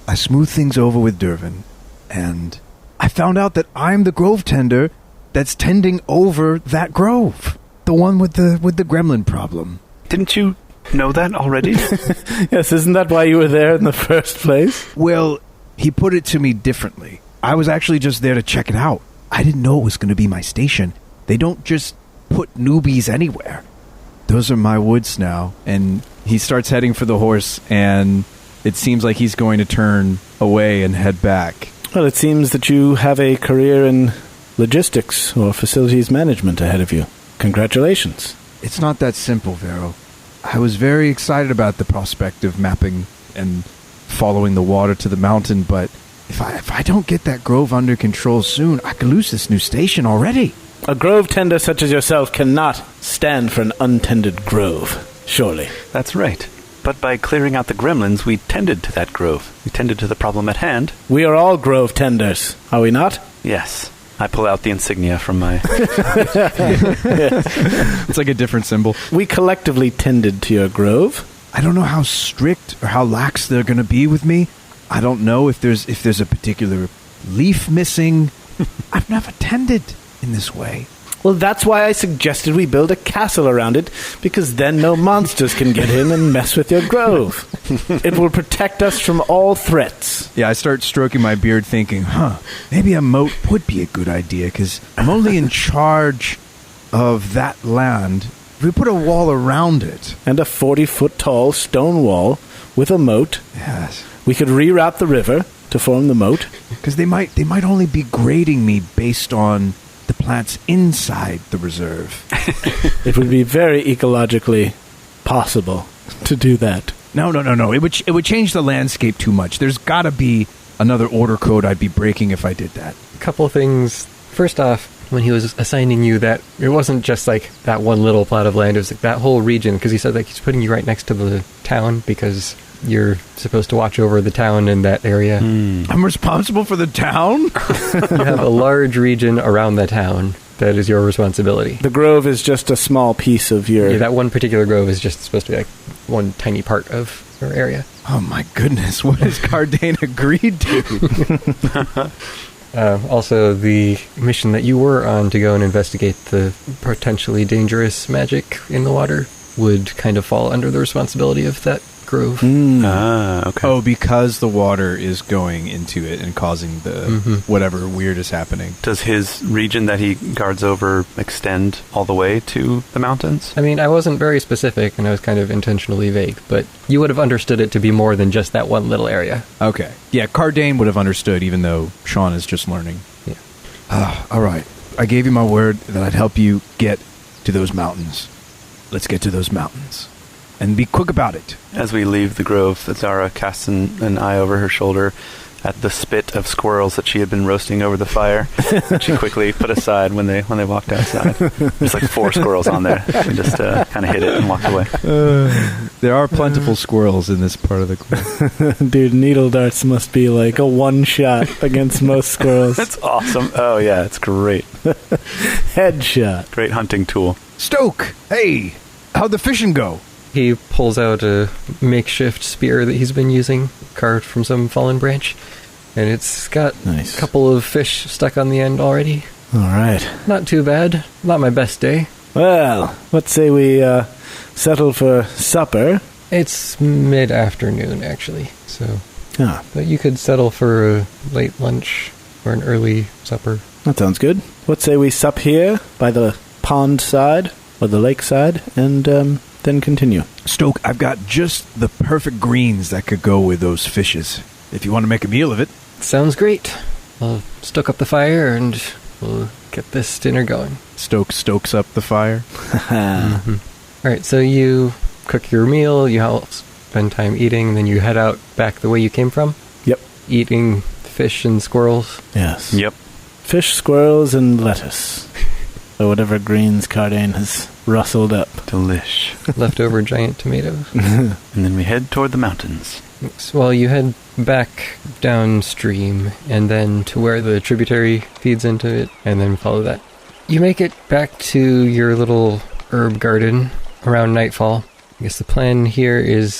I smoothed things over with Dervin, and I found out that I'm the grove tender that's tending over that grove. The one with the gremlin problem. Didn't you know that already? Yes, isn't that why you were there in the first place? Well, he put it to me differently. I was actually just there to check it out. I didn't know it was going to be my station. They don't just put newbies anywhere. Those are my woods now. And he starts heading for the horse, and it seems like he's going to turn away and head back. Well, it seems that you have a career in logistics or facilities management ahead of you. Congratulations. It's not that simple, Verrol. I was very excited about the prospect of mapping and following the water to the mountain, but if I don't get that grove under control soon, I could lose this new station already. A grove tender such as yourself cannot stand for an untended grove, surely. That's right. But by clearing out the gremlins, we tended to that grove. We tended to the problem at hand. We are all grove tenders, are we not? Yes. I pull out the insignia from my... It's like a different symbol. We collectively tended to your grove. I don't know how strict or how lax they're going to be with me. I don't know if there's a particular leaf missing. I've never tended in this way. Well, that's why I suggested we build a castle around it, because then no monsters can get in and mess with your grove. It will protect us from all threats. Yeah, I start stroking my beard thinking, maybe a moat would be a good idea, because I'm only in charge of that land. If we put a wall around it... And a 40-foot-tall stone wall with a moat. Yes. We could reroute the river to form the moat. Because they might only be grading me based on the plants inside the reserve. It would be very ecologically possible to do that. No. It would change the landscape too much. There's got to be another order code I'd be breaking if I did that. A couple of things. First off, when he was assigning you that, it wasn't just like that one little plot of land. It was like that whole region, because he said like he's putting you right next to the town because you're supposed to watch over the town in that area. I'm responsible for the town? You have a large region around the town that is your responsibility. The grove is just a small piece of your... Yeah, that one particular grove is just supposed to be like one tiny part of your area. Oh my goodness, what has Kardain agreed to? Also, the mission that you were on to go and investigate the potentially dangerous magic in the water would kind of fall under the responsibility of that grove. Okay. Oh, because the water is going into it and causing the whatever weird is happening. Does his region that he guards over extend all the way to the mountains? I mean, I wasn't very specific, and I was kind of intentionally vague, but you would have understood it to be more than just that one little area. Okay. Yeah, Kardain would have understood, even though Sean is just learning. Yeah. All right. I gave you my word that I'd help you get to those mountains. Let's get to those mountains. And be quick about it. As we leave the grove, Zara casts an eye over her shoulder at the spit of squirrels that she had been roasting over the fire. She quickly put aside when they walked outside. There's like 4 squirrels on there. She just kind of hit it and walked away. There are plentiful squirrels in this part of the grove. Dude, needle darts must be like a one-shot against most squirrels. That's awesome. Oh, yeah, it's great. Headshot. Great hunting tool. Stoke! Hey! How'd the fishing go? He pulls out a makeshift spear that he's been using, carved from some fallen branch, and it's got a couple of fish stuck on the end already. All right. Not too bad. Not my best day. Well, let's say we settle for supper. It's mid-afternoon, actually, so... Ah. But you could settle for a late lunch or an early supper. That sounds good. Let's say we sup here by the pond side or the lake side, and then continue. Stoke, I've got just the perfect greens that could go with those fishes, if you want to make a meal of it. Sounds great. I'll stoke up the fire and we'll get this dinner going. Stoke stokes up the fire. All right, so you cook your meal, you all spend time eating, and then you head out back the way you came from? Yep. Eating fish and squirrels? Yes. Yep. Fish, squirrels, and lettuce. Or whatever greens Kardain has rustled up. Delish. Leftover giant tomatoes. And then we head toward the mountains. Well, you head back downstream, and then to where the tributary feeds into it, and then follow that. You make it back to your little herb garden around nightfall. I guess the plan here is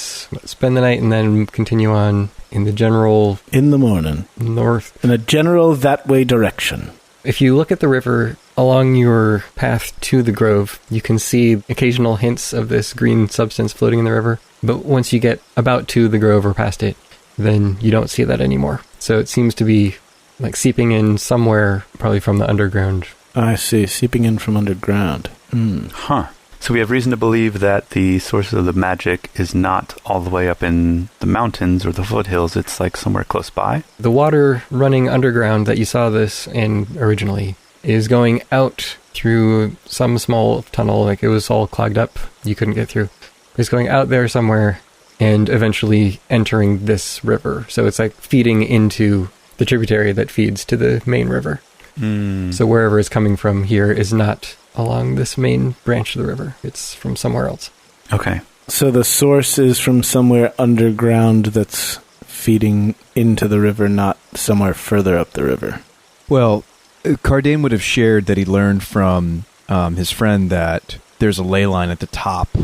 spend the night and then continue on in the general... In the morning. North. In a general that-way direction. If you look at the river along your path to the grove, you can see occasional hints of this green substance floating in the river. But once you get about to the grove or past it, then you don't see that anymore. So it seems to be like seeping in somewhere, probably from the underground. I see, seeping in from underground. Huh. So we have reason to believe that the source of the magic is not all the way up in the mountains or the foothills. It's like somewhere close by. The water running underground that you saw this in originally is going out through some small tunnel. Like it was all clogged up. You couldn't get through. It's going out there somewhere and eventually entering this river. So it's like feeding into the tributary that feeds to the main river. So wherever it's coming from here is not along this main branch of the river. It's from somewhere else. Okay. So the source is from somewhere underground that's feeding into the river, not somewhere further up the river. Well, Kardain would have shared that he learned from his friend that there's a ley line at the top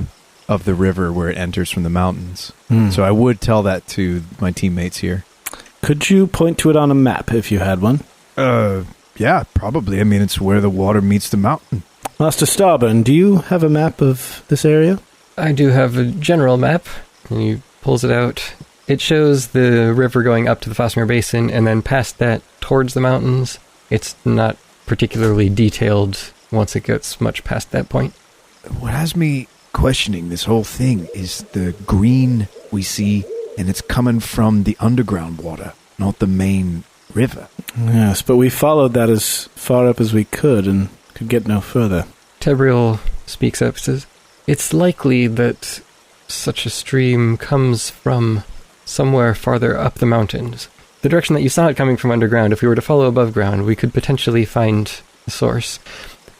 of the river where it enters from the mountains. So I would tell that to my teammates here. Could you point to it on a map if you had one? Yeah, probably. I mean, it's where the water meets the mountain. Master Starburn, do you have a map of this area? I do have a general map. And he pulls it out. It shows the river going up to the Fosmere Basin, and then past that towards the mountains. It's not particularly detailed once it gets much past that point. What has me questioning this whole thing is the green we see, and it's coming from the underground water, not the main river. Yes, but we followed that as far up as we could and could get no further. Tebriel speaks up, says, it's likely that such a stream comes from somewhere farther up the mountains. The direction that you saw it coming from underground, if we were to follow above ground, we could potentially find the source.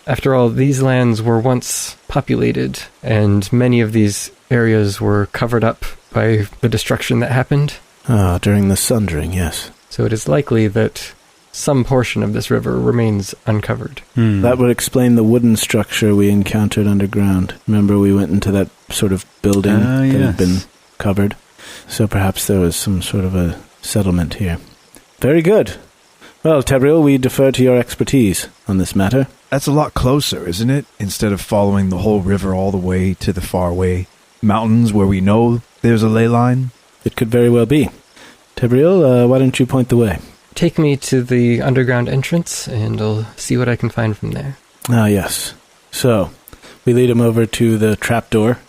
After all, these lands were once populated, and many of these areas were covered up by the destruction that happened. During the Sundering, yes. So it is likely that some portion of this river remains uncovered. That would explain the wooden structure we encountered underground. Remember, we went into that sort of building that had been covered. So perhaps there was some sort of a settlement here. Very good. Well, Tebriel, we defer to your expertise on this matter. That's a lot closer, isn't it? Instead of following the whole river all the way to the faraway mountains where we know there's a ley line. It could very well be. Tebriel, why don't you point the way? Take me to the underground entrance, and I'll see what I can find from there. Ah, yes. So, we lead him over to the trapdoor,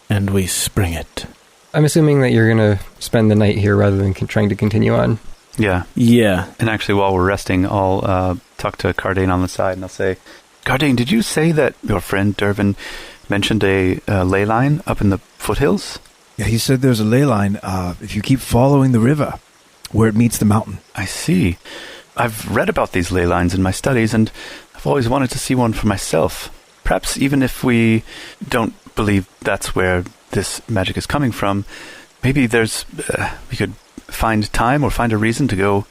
and we spring it. I'm assuming that you're going to spend the night here rather than trying to continue on. Yeah. Yeah. And actually, while we're resting, I'll talk to Kardain on the side, and I'll say, Kardain, did you say that your friend Dervin mentioned a ley line up in the foothills? Yeah, he said there's a ley line if you keep following the river where it meets the mountain. I see. I've read about these ley lines in my studies, and I've always wanted to see one for myself. Perhaps even if we don't believe that's where this magic is coming from, maybe there's we could find time or find a reason to go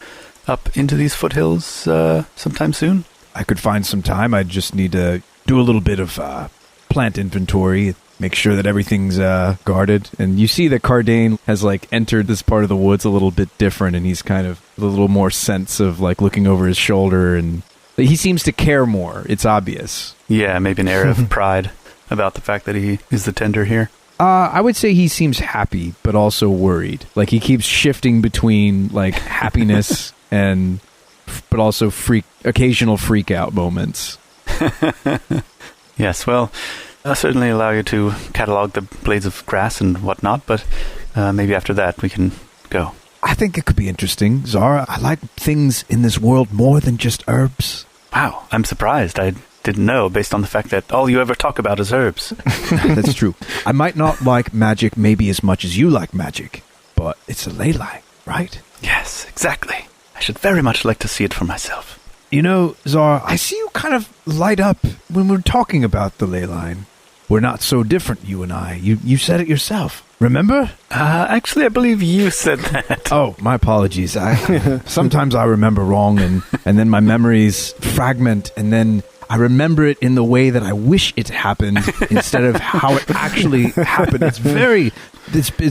up into these foothills sometime soon. I could find some time. I just need to do a little bit of plant inventory, make sure that everything's guarded. And you see that Kardain has entered this part of the woods a little bit different, and he's kind of a little more sense of looking over his shoulder, and he seems to care more. It's obvious. Yeah, maybe an air of pride about the fact that he is the tender here. I would say he seems happy, but also worried. He keeps shifting between happiness and, but also occasional freak out moments. Yes, well, I'll certainly allow you to catalog the blades of grass and whatnot, but maybe after that we can go. I think it could be interesting, Zara. I like things in this world more than just herbs. Wow, I'm surprised. I didn't know based on the fact that all you ever talk about is herbs. That's true. I might not like magic maybe as much as you like magic, but it's a ley line, right? Yes, exactly. I should very much like to see it for myself. You know, Zara, I see you kind of light up when we're talking about the ley line. We're not so different, you and I. You said it yourself. Remember? Actually, I believe you said that. Oh, my apologies. Sometimes I remember wrong, and then my memories fragment, and then I remember it in the way that I wish it happened instead of how it actually happened. It's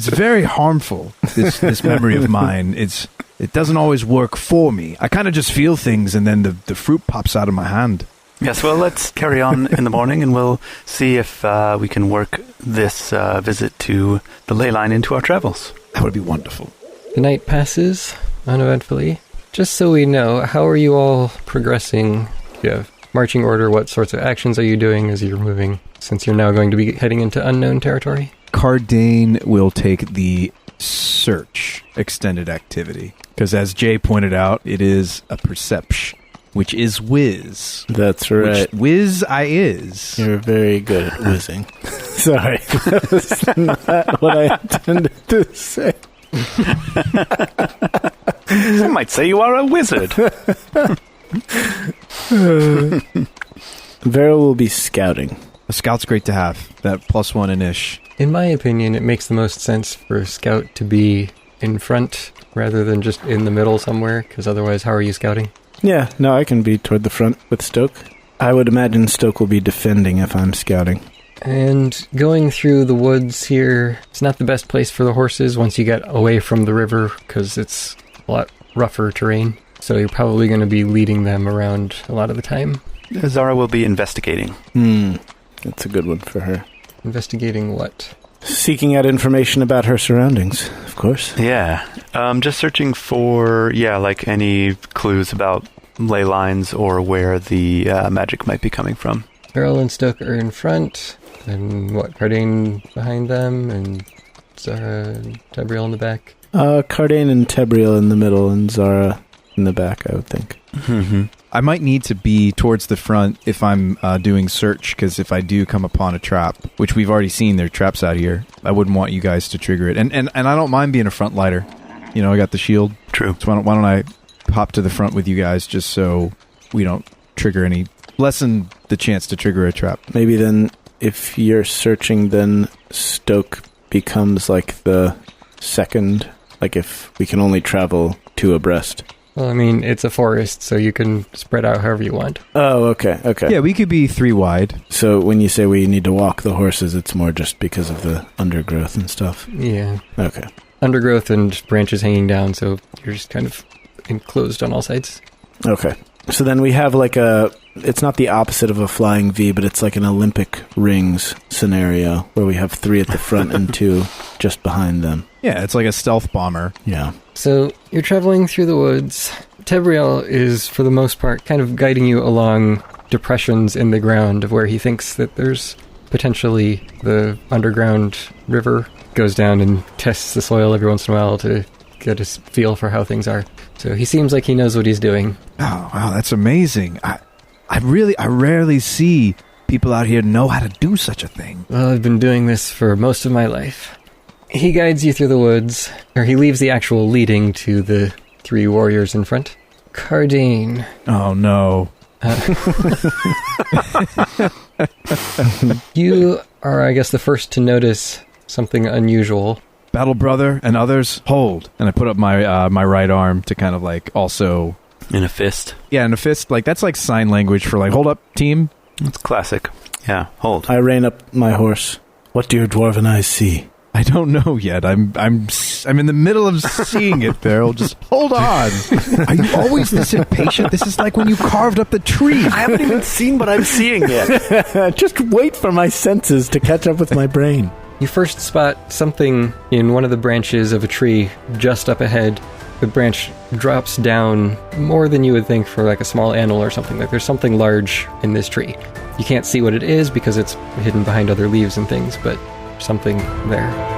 very harmful, this memory of mine. It doesn't always work for me. I kind of just feel things, and then the fruit pops out of my hand. Yes, well, let's carry on in the morning, and we'll see if we can work this visit to the ley line into our travels. That would be wonderful. The night passes uneventfully. Just so we know, how are you all progressing? Do you have marching order? What sorts of actions are you doing as you're moving, since you're now going to be heading into unknown territory? Kardain will take the search extended activity, because as Jay pointed out, it is a perception, which is whiz. That's right. Which whiz I is. You're very good at whizzing. Sorry. That was not what I intended to say. Some might say you are a wizard. Verrol will be scouting. A scout's great to have. That +1 inish. In my opinion, it makes the most sense for a scout to be in front rather than just in the middle somewhere, because otherwise, how are you scouting? Yeah, no, I can be toward the front with Stoke. I would imagine Stoke will be defending if I'm scouting. And going through the woods here, it's not the best place for the horses once you get away from the river, because it's a lot rougher terrain. So you're probably going to be leading them around a lot of the time. Zara will be investigating. That's a good one for her. Investigating what? Seeking out information about her surroundings, of course. Yeah. Just searching for, like any clues about ley lines or where the magic might be coming from. Verrol and Stoke are in front, and Kardain behind them, and Zara and Tebriel in the back. Kardain and Tebriel in the middle, and Zara in the back, I would think. Mm-hmm. I might need to be towards the front if I'm doing search, because if I do come upon a trap, which we've already seen, there are traps out here, I wouldn't want you guys to trigger it. And I don't mind being a front lighter. You know, I got the shield. True. So why don't I hop to the front with you guys just so we don't lessen the chance to trigger a trap. Maybe then, if you're searching, then Stoke becomes like the second, like if we can only travel 2 abreast. Well, I mean, it's a forest, so you can spread out however you want. Oh, okay. Yeah, we could be 3 wide. So when you say we need to walk the horses, it's more just because of the undergrowth and stuff? Yeah. Okay. Undergrowth and branches hanging down, so you're just kind of enclosed on all sides. Okay. So then we have like it's not the opposite of a flying V, but it's like an Olympic rings scenario where we have 3 at the front and 2 just behind them. Yeah, it's like a stealth bomber. Yeah. So you're traveling through the woods. Tebriel is, for the most part, kind of guiding you along depressions in the ground of where he thinks that there's potentially the underground river. Goes down and tests the soil every once in a while to get a feel for how things are. So he seems like he knows what he's doing. Oh, wow, that's amazing. I rarely see people out here know how to do such a thing. Well, I've been doing this for most of my life. He guides you through the woods, or he leaves the actual leading to the 3 warriors in front. Kardain. Oh, no. You are, I guess, the first to notice something unusual. Battle Brother and others, hold. And I put up my my right arm to kind of like also... In a fist. Yeah, in a fist. Like, that's like sign language for like, hold up, team. It's classic. Yeah, hold. I rein up my horse. What do your dwarven eyes see? I don't know yet. I'm in the middle of seeing it, Verrol. Just hold on. Are you always this impatient? This is like when you carved up the tree. I haven't even seen what I'm seeing yet. Just wait for my senses to catch up with my brain. You first spot something in one of the branches of a tree just up ahead. The branch drops down more than you would think for like a small animal or something. Like there's something large in this tree. You can't see what it is because it's hidden behind other leaves and things, but something there.